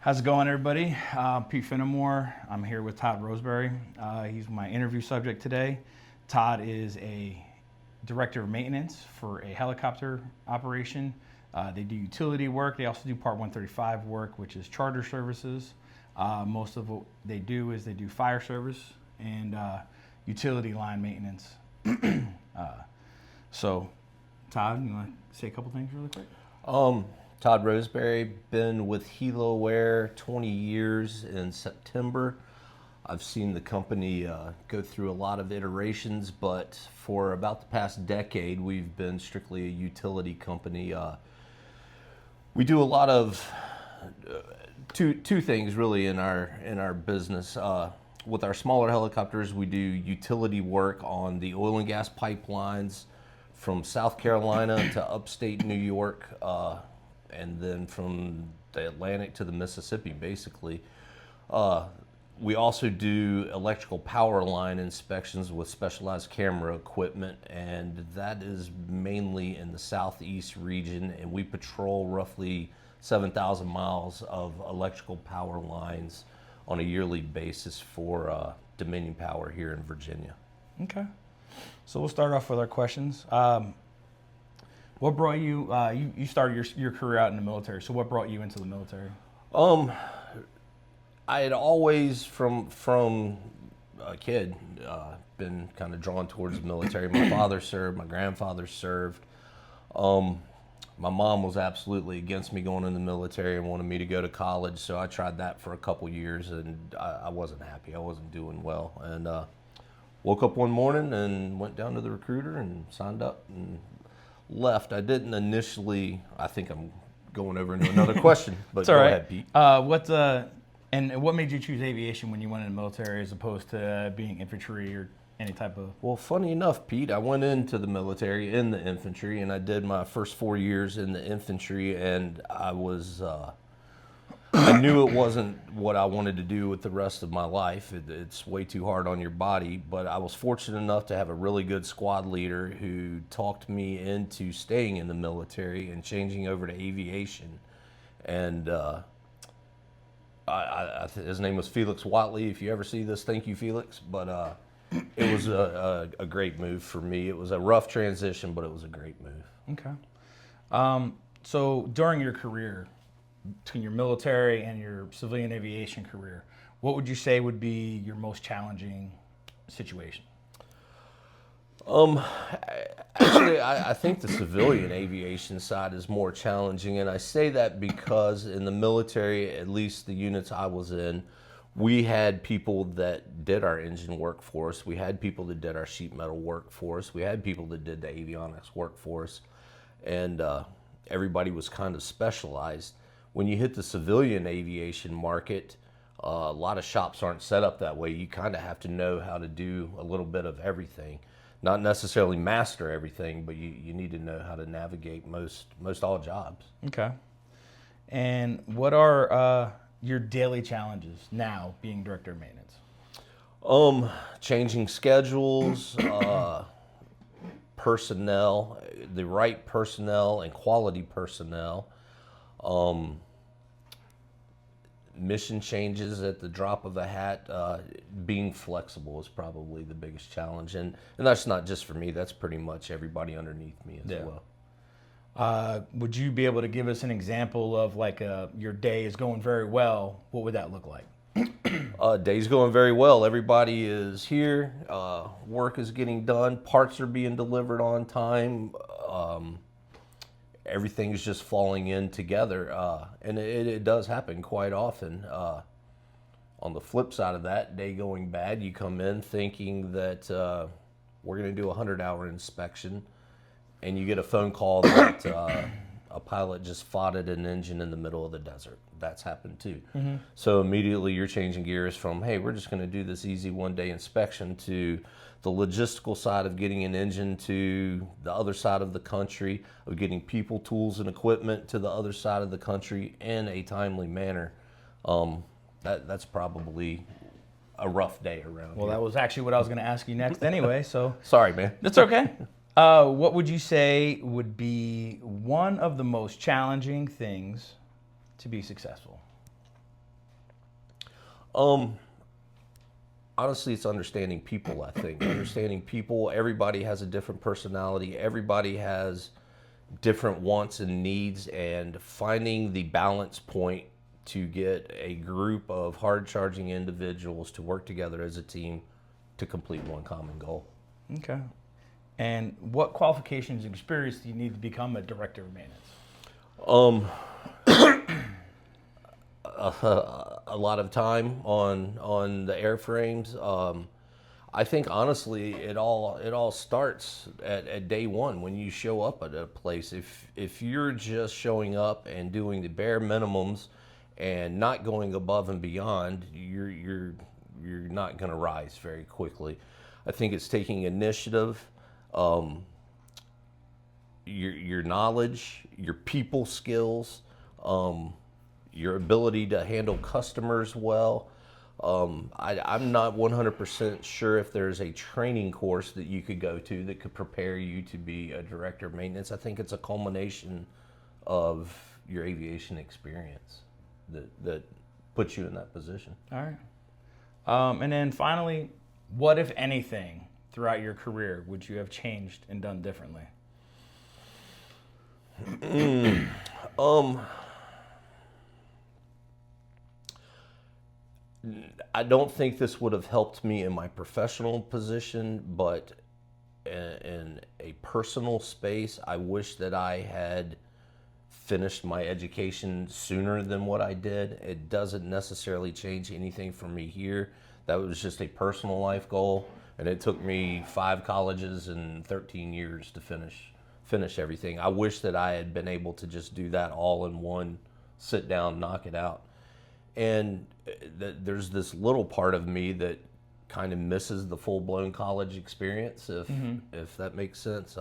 How's it going, everybody? Pete Finnemore. I'm here with Todd Roseberry. He's my interview subject today. Todd is a director of maintenance for a helicopter operation. They do utility work. They also do Part 135 work, which is charter services. Most of what they do is they do fire service and utility line maintenance. So, Todd, you want to say a couple things really quick? Todd Roseberry, been with HeloWare 20 years in September. I've seen the company go through a lot of iterations, but for about the past decade, we've been strictly a utility company. We do a lot of two things really in our business. With our smaller helicopters, we do utility work on the oil and gas pipelines from South Carolina to upstate New York, and then from the Atlantic to the Mississippi, basically. We also do electrical power line inspections with specialized camera equipment, and that is mainly in the southeast region, and we patrol roughly 7,000 miles of electrical power lines on a yearly basis for Dominion Power here in Virginia. Okay. So we'll start off with our questions. What brought you, you started your career out in the military, so what brought you into the military? I had always, from a kid, been kind of drawn towards the military. My father served, my grandfather served. My mom was absolutely against me going in the military and wanted me to go to college, so I tried that for a couple years, and I wasn't happy. I wasn't doing well, and woke up one morning and went down to the recruiter and signed up and left. I didn't initially. I think I'm going over into another question, but go ahead, Pete. What made you choose aviation when you went in the military as opposed to being infantry or any type of? Well, funny enough, Pete, I went into the military in the infantry, and I did my first 4 years in the infantry, and I was. I knew it wasn't what I wanted to do with the rest of my life. It's way too hard on your body, but I was fortunate enough to have a really good squad leader who talked me into staying in the military and changing over to aviation. And his name was Felix Watley. If you ever see this, thank you, Felix. But it was a great move for me. It was a rough transition, but it was a great move. Okay. So during your career, between your military and your civilian aviation career, what would you say would be your most challenging situation? Actually, I think the civilian aviation side is more challenging, and I say that because in the military, at least the units I was in, we had people that did our engine work for us. We had people that did our sheet metal work for us. We had people that did the avionics work for us, and everybody was kind of specialized. When you hit the civilian aviation market, a lot of shops aren't set up that way. You kind of have to know how to do a little bit of everything. Not necessarily master everything, but you need to know how to navigate most all jobs. Okay. And what are your daily challenges now being director of maintenance? Changing schedules, personnel, the right personnel and quality personnel. Mission changes at the drop of a hat. Being flexible is probably the biggest challenge, and that's not just for me. That's pretty much everybody underneath me as well. Would you be able to give us an example of like your day is going very well? What would that look like? Day's going very well. Everybody is here. Work is getting done. Parts are being delivered on time. Everything's just falling in together, and it does happen quite often. On the flip side of that, day going bad, you come in thinking that we're going to do a 100-hour inspection, and you get a phone call that a pilot just fought an engine in the middle of the desert. That's happened too. Mm-hmm. So immediately you're changing gears from, hey, we're just going to do this easy one-day inspection, to the logistical side of getting an engine to the other side of the country, of getting people, tools, and equipment to the other side of the country in a timely manner. That's probably a rough day around here. That was actually what I was going to ask you next anyway, so. Sorry, man. That's okay. What would you say would be one of the most challenging things to be successful? Honestly, it's understanding people, I think. Understanding people. Everybody has a different personality. Everybody has different wants and needs, and finding the balance point to get a group of hard-charging individuals to work together as a team to complete one common goal. Okay. And what qualifications and experience do you need to become a director of maintenance? A lot of time on the airframes. I think honestly, it all starts at day one when you show up at a place. If you're just showing up and doing the bare minimums and not going above and beyond, you're not going to rise very quickly. I think it's taking initiative, your knowledge, your people skills, your ability to handle customers well. I'm not 100% sure if there's a training course that you could go to that could prepare you to be a director of maintenance. I think it's a culmination of your aviation experience that puts you in that position. All right. And then finally, what, if anything, throughout your career would you have changed and done differently? I don't think this would have helped me in my professional position, but in a personal space, I wish that I had finished my education sooner than what I did. It doesn't necessarily change anything for me here. That was just a personal life goal, and it took me 5 colleges and 13 years to finish everything. I wish that I had been able to just do that all in one sit down, knock it out. And there's this little part of me that kind of misses the full-blown college experience, if that makes sense.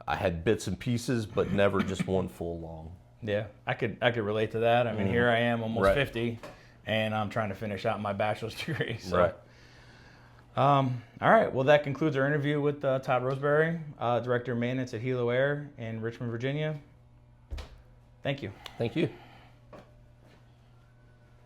I had bits and pieces, but never just one full long. Yeah, I could relate to that. I mean, here I am, almost Right. 50, and I'm trying to finish out my bachelor's degree. So. Right. All right. Well, that concludes our interview with Todd Roseberry, Director of Maintenance at Hilo Air in Richmond, Virginia. Thank you. Thank you.